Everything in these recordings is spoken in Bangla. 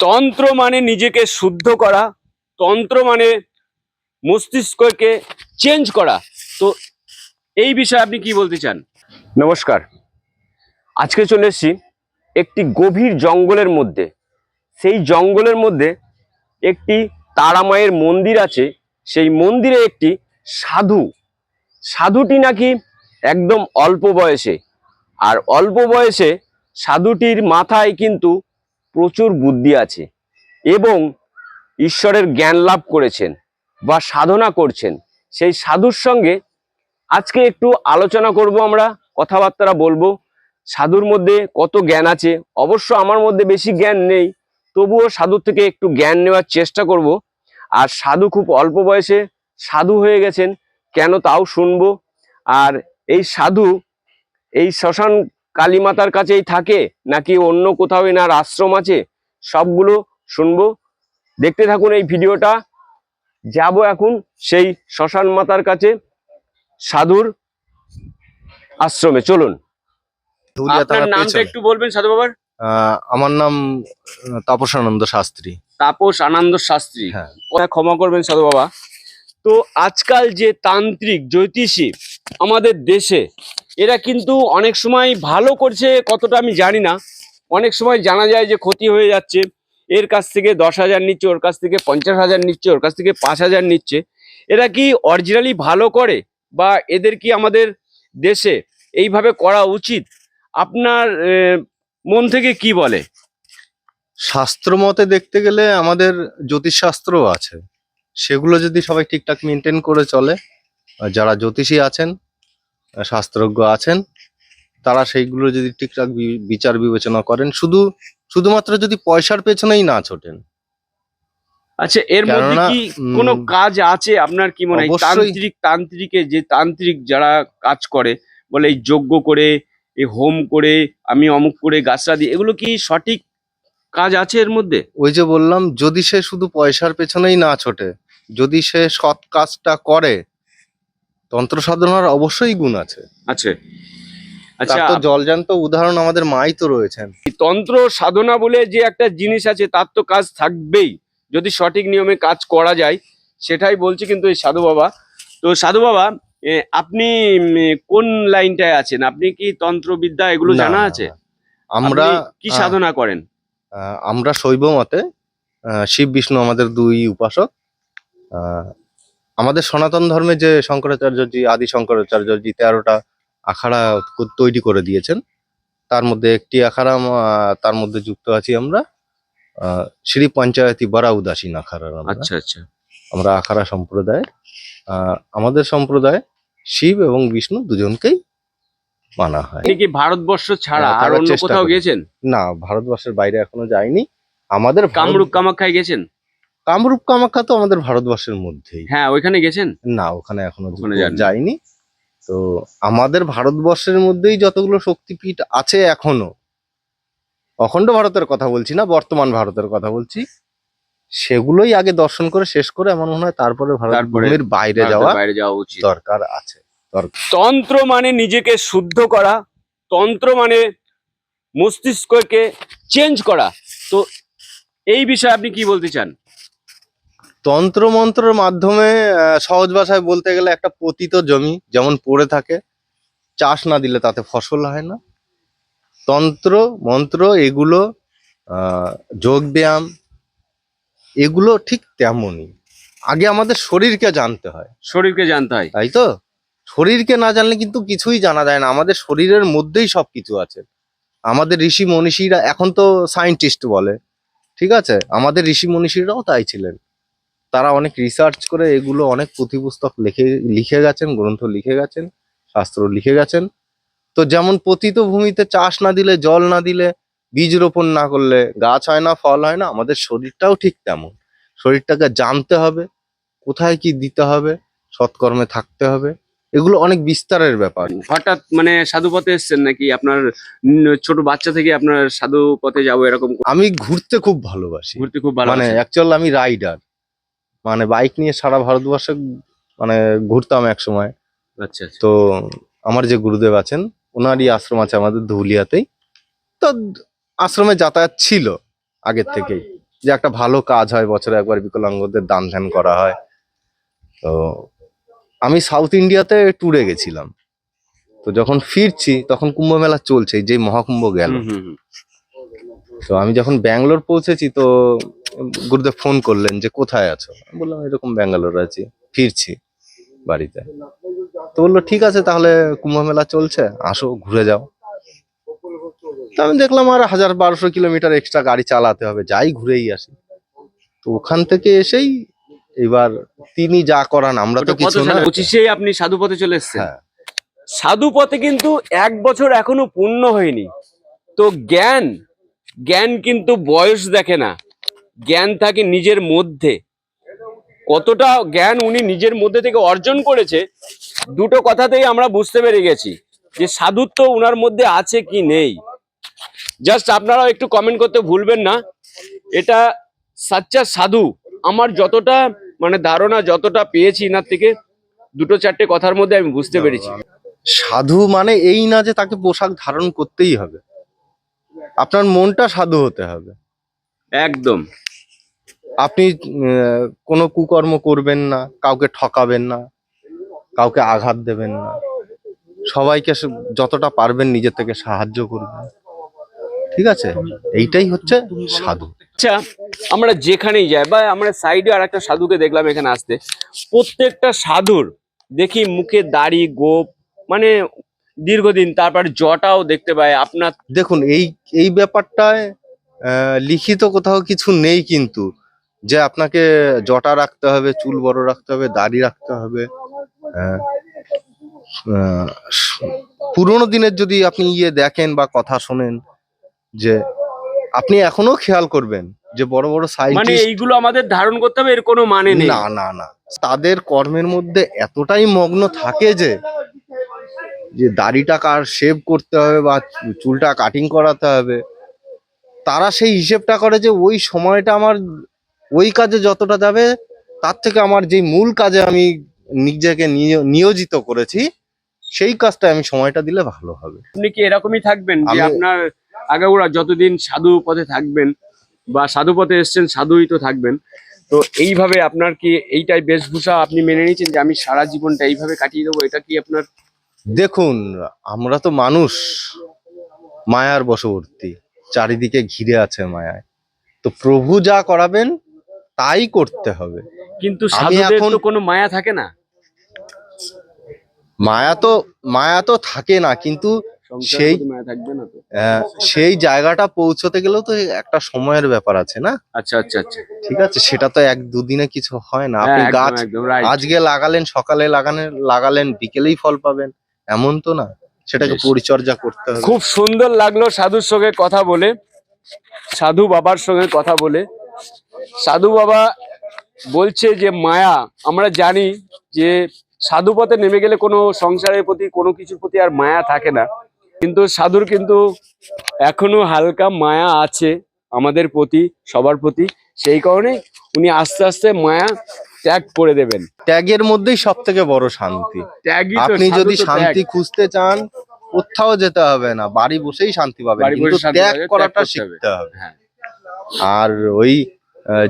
তন্ত্র মানে নিজেকে শুদ্ধ করা, তন্ত্র মানে মস্তিষ্ককে চেঞ্জ করা। তো এই বিষয়ে আপনি কি বলতে চান? নমস্কার, আজকে চলে এসেছি একটি গভীর জঙ্গলের মধ্যে। সেই জঙ্গলের মধ্যে একটি তারামায়ের মন্দির আছে। সেই মন্দিরে একটি সাধুটি নাকি একদম অল্প বয়সে, আর অল্প বয়সে সাধুটির মাথায় কিন্তু প্রচুর বুদ্ধি আছে এবং ঈশ্বরের জ্ঞান লাভ করেছেন বা সাধনা করছেন। সেই সাধুর সঙ্গে আজকে একটু আলোচনা করব, আমরা কথাবার্তা বলবো। সাধুর মধ্যে কত জ্ঞান আছে, অবশ্য আমার মধ্যে বেশি জ্ঞান নেই, তবুও সাধুর থেকে একটু জ্ঞান নেওয়ার চেষ্টা করব। আর সাধু খুব অল্প বয়সে সাধু হয়ে গেছেন কেন, তাও শুনবো। আর এই সাধু এই শ্মশান কালীমাতার কাছেই থাকে নাকি অন্য কোথাও এনার আশ্রম আছে, সবগুলো শুনবো। দেখতে থাকুন এই ভিডিওটা। যাব এখন সেই শ্মশান মাতার কাছে, সাধুর আশ্রমে। চলুন। আপনার নামটা একটু বলবেন সাধু বাবার? আমার নাম তাপস আনন্দ শাস্ত্রী। তাপস আনন্দ শাস্ত্রী। হ্যাঁ। ক্ষমা করবেন সাধু বাবা। তো আজকাল যে তান্ত্রিক জ্যোতিষী আমাদের দেশে, এরা কিন্তু অনেক সময় ভালো করছে কতটা আমি জানি না, অনেক সময় জানা যায় যে ক্ষতি হয়ে যাচ্ছে। এর কাছ থেকে 10,000 নিচ্ছে, ওর কাছ থেকে 50,000 নিচ্ছে, ওর কাছ থেকে 5,000 নিচ্ছে। এরা কি অরিজিনালি ভালো করে, বা এদের কি আমাদের দেশে এইভাবে করা উচিত? আপনার মন থেকে কি বলে? শাস্ত্র মতে দেখতে গেলে আমাদের জ্যোতিষ শাস্ত্রও আছে, সেগুলো যদি সবাই ঠিকঠাক মেনটেন করে চলে, যারা জ্যোতিষী আছেন, শাস্ত্রজ্ঞ আছেন, তারা সেইগুলো যদি ঠিকঠাক বিচার বিবেচনা করেন, শুধুমাত্র যদি পয়সার পেছনেই না ছোটেন। আচ্ছা, এর মধ্যে কি কোনো কাজ আছে আপনার কি মনে হয়? তান্ত্রিক যারা কাজ করে, বলে এই যজ্ঞ করে, এই হোম করে, আমি অমুক করে গাছরা দিই, এগুলো কি সঠিক কাজ আছে এর মধ্যে? ওই যে বললাম, যদি সে শুধু পয়সার পেছনেই না ছোটে, যদি সে সৎ কাজটা করে, তন্ত্র সাধনার অবশ্যই গুণ আছে। আচ্ছা তার আচ্ছা, তো জলজান্ত উদাহরণ আমাদের মাই তো রয়েছেন। তন্ত্র সাধনা বলে যে একটা জিনিস আছে, তার তো কাজ থাকবেই যদি সঠিক নিয়মে কাজ করা যায়, সেটাই বলছি কিন্তু এই সাধু বাবা। তো সাধু বাবা, আপনি কোন লাইনটায় আছেন? আপনি কি তন্ত্রবিদ্যা এগুলো না, জানা না, আছে? না। আমরা কি সাধনা করেন? আমরা শৈব মতে শিব বিষ্ণু আমাদের দুই উপাসক। আহ, আমাদের সনাতন ধর্মে যে শঙ্করাচার্যজি, আদি শঙ্করাচার্যজি 13টা আখাড়া তৈরি করে দিয়েছেন, তার মধ্যে একটি আখাড়া, তার মধ্যে যুক্ত আছি আমরা। শ্রী পঞ্চায়েতি বরা উদাসীন আখাড়ার আচ্ছা আচ্ছা। আমরা আখাড়া সম্প্রদায়। আমাদের সম্প্রদায় শিব এবং বিষ্ণু দুজনকেই মানা হয়। আপনি কি ভারতবর্ষ ছাড়া আর থাকার অন্য চেষ্টা কোথাও করি। গেছেন? না, ভারতবর্ষের বাইরে এখনো যাইনি। আমাদের কামরূপ কামাখ্যায় গেছেন? কামরূপ কামাখ্যা তো আমাদের ভারতবর্ষের মধ্যেই। হ্যাঁ, ওইখানে গেছেন? না, ওখানে এখনো ওখানে যাইনি। তো আমাদের ভারতবর্ষের মধ্যেই যতগুলো শক্তিপীঠ আছে এখনো, অখণ্ড ভারতের কথা বলছি না, বর্তমান ভারতের কথা বলছি, সেগুলোই আগে দর্শন করে শেষ করে আমার মনে হয় তারপরে ভারতের বাইরে যাওয়া উচিত। দরকার আছে। তন্ত্র মানে নিজেকে শুদ্ধ করা, তন্ত্র মানে মস্তিষ্ককে চেঞ্জ করা। তো এই বিষয়ে আপনি কি বলতে চান? তন্ত্র মন্ত্রের মাধ্যমে সহজ ভাষায় বলতে গেলে একটা পতিত জমি যেমন পড়ে থাকে, চাষ না দিলে তাতে ফসল হয় না। তন্ত্র মন্ত্র এগুলো, যোগ ব্যায়াম, এগুলো ঠিক তেমনই। আগে আমাদের শরীরকে জানতে হয়। শরীরকে জানতে হয়, তাই তো? শরীরকে না জানলে কিন্তু কিছুই জানা যায় না। আমাদের শরীরের মধ্যেই সবকিছু আছে। আমাদের ঋষি মনীষীরা, এখন তো সায়েন্টিস্ট বলে, ঠিক আছে, আমাদের ঋষি মনীষীরাও তাই ছিলেন। তারা অনেক রিসার্চ করে এগুলো অনেক পুঁথিপুস্তক লিখে গেছেন, গ্রন্থ লিখে গেছেন, শাস্ত্র লিখে গেছেন। তো যেমন পতিত ভূমিতে চাষ না দিলে, জল না দিলে, বীজ রোপণ না করলে গাছ হয় না, ফল হয় না, আমাদের শরীরটাও ঠিক তেমন। শরীরটাকে জানতে হবে, কোথায় কি দিতে হবে, সৎকর্মে থাকতে হবে, এগুলো অনেক বিস্তারের ব্যাপার। হঠাৎ মানে সাধু পথে এসছেন নাকি? আপনার ছোট বাচ্চা থেকে আপনার সাধু পথে যাবো এরকম? আমি ঘুরতে খুব ভালোবাসি। ঘুরতে খুব ভালো, মানে অ্যাকচুয়াল আমি রাইডার, মানে বাইক নিয়ে সারা ভারতবর্ষে মানে ঘুরতাম এক সময়। আচ্ছা আচ্ছা। তো আমার যে গুরুদেব আছেন, ওনারই আশ্রম আছে আমাদের ধুলিয়াতেই। তো আশ্রমে যাতায়াত ছিল আগের থেকেই। যে একটা ভালো কাজ হয়, বছরে একবার বিকলাঙ্গদের দান ধ্যান করা হয়। তো আমি সাউথ ইন্ডিয়াতে ট্যুরে গেছিলাম, তো যখন ফিরছি তখন কুম্ভ মেলা চলছে, এই যে মহাকুম্ভ গেল। হুম, হুম, হুম। তো আমি যখন ব্যাঙ্গালোর পৌঁছেছি, তো গুরুদেব ফোন করলেন যে কোথায় আছো, আমি বললাম এরকম ব্যাঙ্গালোর আছি, ফিরছি বাড়িতে। তো বললো ঠিক আছে, তাহলে কুম্ভ মেলা চলছে, আসো ঘুরে যাও। তো আমি দেখলাম আর 1000-1200 কিলোমিটার এক্সট্রা গাড়ি চালাতে হবে, যাই ঘুরেই আসি। তো ওখান থেকে এসেই এবার তিনি যা করান, আমরা তো ওটা কত কিছু না। সালে 25-এ আপনি সাধুপথে চলে এসেছেন? হ্যাঁ, সাধুপথে কিন্তু 1 বছর এখনো পূর্ণ হয়নি। তো জ্ঞান জ্ঞান কিন্তু বয়স দেখে না, জ্ঞান থাকে নিজের মধ্যে। কতটা জ্ঞান উনি নিজের মধ্যে থেকে অর্জন করেছে, দুটো কথাতেই আমরা বুঝতে পেরে গেছি যে সাধুত্ব উনার মধ্যে আছে কি নেই। জাস্ট আপনারাও একটু কমেন্ট করতে ভুলবেন না। এটা সাচ্চা সাধু। আমার যতটা মানে ধারণা, যতটা পেয়েছি ইনার থেকে, দুটো চারটে কথার মধ্যে আমি বুঝতে পেরেছি। সাধু মানে এই না যে তাকে পোশাক ধারণ করতেই হবে, আপনার মনটা সাধু হতে হবে। একদম। আপনি কোনো কুকর্ম করবেন না, কাউকে ঠকাবেন না, কাউকে আঘাত দেবেন না, সবাইকে যতটা পারবেন নিজের থেকে সাহায্য করবেন, ঠিক আছে? এইটাই হচ্ছে সাধু। আচ্ছা, আমরা যেখানেই যাই, বা আমরা সাইডে আর একটা সাধুকে দেখলাম এখানে আসতে, প্রত্যেকটা সাধুর দেখি মুখে দাড়ি গোপ, মানে দীর্ঘদিন, তারপর জটাও দেখতে পাই আপনার। দেখুন, এই এই ব্যাপারটায় লিখিত কোথাও কিছু নেই, কিন্তু যে আপনাকে জটা রাখতে হবে, চুল বড় রাখতে হবে, দাড়ি রাখতে হবে। আহ, আহ, পুরোনো দিনের যদি আপনি দেখেন বা কথা শোনেন, যে আপনি এখনো খেয়াল করবেন যে বড় বড় মানে সায়েন্টিস্ট, এইগুলো আমাদের ধারণ করতে হবে, এর কোনো মানে নেই। না না না, তাদের কর্মের মধ্যে এতটাই মগ্ন থাকে যে যে দাড়িটা শেভ করতে হবে বা চুলটা কাটিং করাতে হবে, তারা সেই হিসেবটা করে যে ওই সময়টা আমার ওই কাজে যতটা যাবে, তার থেকে আমার যে মূল কাজে আমি নিজেকে নিয়োজিত করেছি, সেই কাজটা আমি সময়টা দিলে ভালো হবে। আপনি কি এরকমই থাকবেন যে আমি আপনার আগাগোড়া যতদিন সাধু পথে থাকবেন বা সাধু পথে এসছেন, সাধুই তো থাকবেন? তো এইভাবে আপনার কি এইটাই বেশভূষা আপনি মেনে নিয়েছেন যে আমি সারা জীবনটা এইভাবে কাটিয়ে দেবো, এটা কি আপনার? দেখুন, আমরা তো মানুষ, মায়ার বশবর্তী, চারিদিকে ঘিরে আছে মায়ায়। তো প্রভু যা করাবেন তাই করতে হবে। কিন্তু আমি সাধুদের এখন তো কোনো মায়া থাকে না। মায়া তো থাকে না, কিন্তু সংসারের সেই প্রতি মায়া থাকবে না তো? সেই জায়গাটা পৌঁছতে গেলেও তো একটা সময়ের ব্যাপার আছে না? আচ্ছা, আচ্ছা, আচ্ছা। ঠিক আছে, সেটা তো এক দুদিনে কিছু হয় না। হ্যাঁ, আপনি একদম গাছ একদম রাইট। আজকে লাগালেন, সকালে লাগালেন, বিকেলেই ফল পাবেন, এমন তো না। সেটাকে বেশ। পরিচর্যা করতে হবে। খুব সুন্দর লাগলো সাধুর সঙ্গে কথা বলে, সাধু বাবার সঙ্গে কথা বলে। সাধু বাবা বলছে যে মায়া, আমরা জানি যে সাধু পথে নেমে গেলে কোনো সংসারের প্রতি, কোনো কিছুর প্রতি আর মায়া থাকে না, কিন্তু সাধুর কিন্তু এখনো হালকা মায়া আছে আমাদের প্রতি, সবার প্রতি। সেই কারণে উনি আস্তে আস্তে মায়া ত্যাগ করে দেবেন। ত্যাগের মধ্যেই সব থেকে বড় শান্তি। ত্যাগই তো, আপনি সাধু যদি তো ত্যাগ। শান্তি খুঁজতে চান, কোথাও যেতে হবে না, বাড়ি বসেই শান্তি পাবেন, বাড়ি কিন্তু বসে শান্তি ত্যাগ পাওয়া যায়, ত্যাগ করাটা করতে হবে। শিখতে হবে। হ্যাঁ। আর ওই আহ,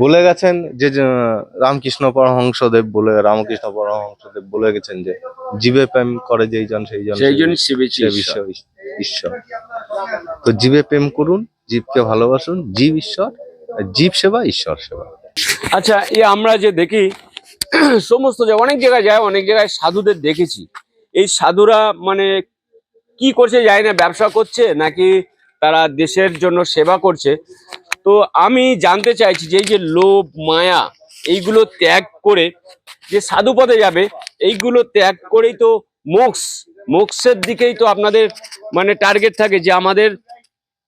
বলে গেছেন যে রামকৃষ্ণ পরমহংসদেব বলে গেছেন যে জীবে প্রেম করে যেই জন সেই জন সেই জন্য শিবেছি সে বিশ্ব ঈশ্বর। তো জীবে প্রেম করুন, জীবকে ভালোবাসুন, জীব ঈশ্বর, আর জীব সেবা ঈশ্বর সেবা। আচ্ছা, আমরা যে দেখি সমস্ত জায়গায়, অনেক জায়গায় যায়, অনেক জায়গায় সাধুদের দেখেছি। এই সাধুরা মানে কি করছে জানি না, ব্যবসা করছে নাকি তারা দেশের জন্য সেবা করছে। তো আমি জানতে চাইছি যে এই যে লোভ মায়া এইগুলো ত্যাগ করে যে সাধু পথে যাবে, এইগুলো ত্যাগ করেই তো মোক্ষের দিকেই তো আপনাদের মানে টার্গেট থাকে যে আমাদের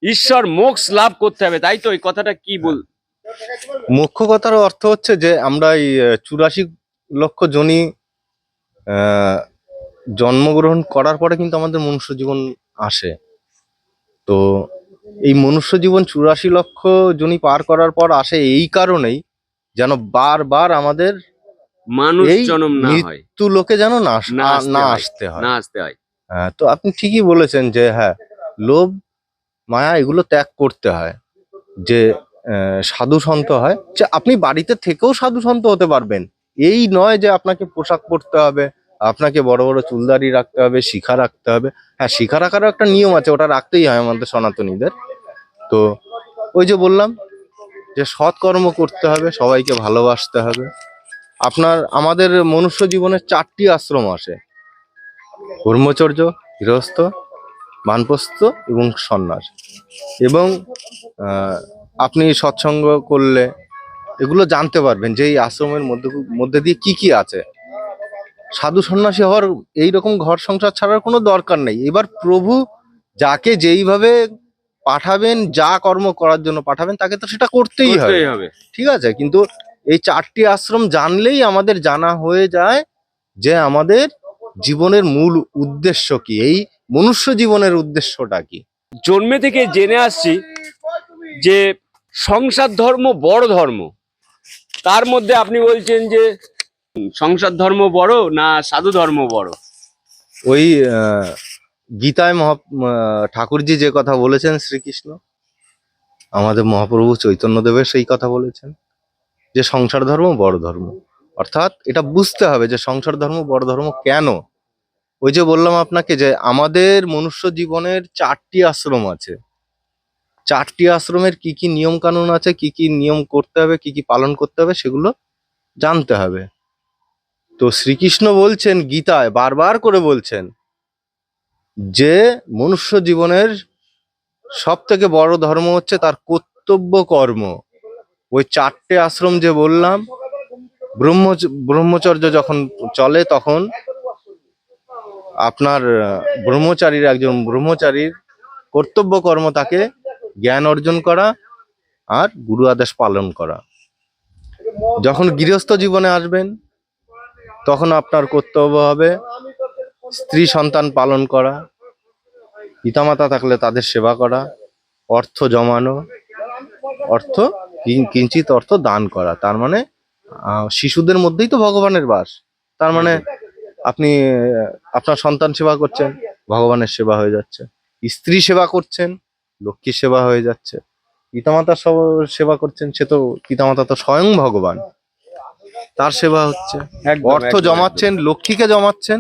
ঈশ্বর মোক্ষ লাভ করতে হবে, তাই তো? এই কথাটা কি বল? মুখ্য কথার অর্থ হচ্ছে যে আমরা এই 84 লক্ষ জনই জন্মগ্রহণ করার পরে কিন্তু আমাদের মনুষ্য জীবন আসে। তো এই মনুষ্য জীবন 84 লক্ষ জনই পার করার পর আসে এই কারণেই, যেন বারবার আমাদের মানুষ এই জন্ম না হয়, মৃত্যু লোকে যেন না না আসতে হয়, আসতে হয়। না আসতে হয়। তো আপনি ঠিকই বলেছেন যে হ্যাঁ, লোভ মায়া এগুলো ত্যাগ করতে হয়। যে সাধু সন্ত হয়, যে আপনি বাড়িতে থেকেও সাধু সন্ত হতে পারবেন। এই নয় যে আপনাকে পোশাক পরতে হবে, আপনাকে বড় বড় চুলদাড়ি রাখতে হবে, শিখা রাখতে হবে। হ্যাঁ, শিখা রাখারও একটা নিয়ম আছে, ওটা রাখতেই হয় আমাদের সনাতনীদের। তো ওই যে বললাম যে সৎকর্ম করতে হবে, সবাইকে ভালোবাসতে হবে। আমাদের মনুষ্য জীবনের 4টি আশ্রম আসে: ব্রহ্মচর্য, গৃহস্থ, বানপ্রস্থ এবং সন্ন্যাস। এবং আপনি সৎসঙ্গ করলে এগুলো জানতে পারবেন যে এই আশ্রমের মধ্যে দিয়ে কি কি আছে। সাধু সন্ন্যাসী হওয়ার এইরকম ঘর সংসার ছাড়ার কোনো দরকার নেই। এবার প্রভু যাকে যেইভাবে পাঠাবেন, যা কর্ম করার জন্য পাঠাবেন, তাকে তো সেটা করতেই হবে। করতেই হবে। ঠিক আছে, কিন্তু এই 4টি আশ্রম জানলেই আমাদের জানা হয়ে যায় যে আমাদের জীবনের মূল উদ্দেশ্য কি, এই মনুষ্য জীবনের উদ্দেশ্যটা কি। জন্মে থেকে জেনে আসছি যে সংসার ধর্ম বড় ধর্ম, তার মধ্যে আপনি বলছেন যে সংসার ধর্ম বড় না সাধু ধর্ম বড়? ওই গীতায় ঠাকুরজি যে কথা বলেছেন, শ্রীকৃষ্ণ আমাদের মহাপ্রভু চৈতন্যদেবের সেই কথা বলেছেন যে সংসার ধর্ম বড় ধর্ম। অর্থাৎ এটা বুঝতে হবে যে সংসার ধর্ম বড় ধর্ম কেন। ওই যে বললাম আপনাকে যে আমাদের মনুষ্য জীবনের 4টি আশ্রম আছে। 4টি আশ্রমের কি কি নিয়ম কানুন আছে, কি কি নিয়ম করতে হবে, কি কি পালন করতে হবে, সেগুলো জানতে হবে। তো শ্রীকৃষ্ণ বলছেন গীতায়, বারবার করে বলছেন যে মনুষ্য জীবনের সব থেকে বড় ধর্ম হচ্ছে তার কর্তব্য কর্ম। ওই 4টে আশ্রম যে বললাম, ব্রহ্মচর্য যখন চলে তখন আপনার একজন ব্রহ্মচারীর কর্তব্য কর্ম তাকে জ্ঞান অর্জন করা আর গুরু আদেশ পালন করা। যখন গৃহস্থ জীবনে আসবেন তখন আপনার কর্তব্য হবে স্ত্রী সন্তান পালন করা, পিতামাতা থাকলে তাদের সেবা করা, অর্থ জমানো, কিঞ্চিত অর্থ দান করা। তার মানে শিশুদের মধ্যেই তো ভগবানের বাস। তার মানে আপনি আপনার সন্তান সেবা করছেন, ভগবানের সেবা হয়ে যাচ্ছে। স্ত্রী সেবা করছেন, লক্ষ্মীর সেবা হয়ে যাচ্ছে। পিতামাতার সেবা করছেন, সে তো পিতামাতা তো স্বয়ং ভগবান, তার সেবা হচ্ছে। একদম, অর্থ একদম, জমাচ্ছেন, লক্ষ্মীকে জমাচ্ছেন,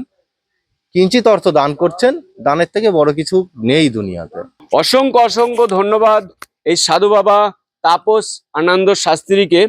কিঞ্চিত অর্থ দান করছেন। দানের থেকে বড় কিছু নেই দুনিয়াতে। অসংখ্য অসংখ্য ধন্যবাদ এই সাধু বাবা তাপস আনন্দ শাস্ত্রীকে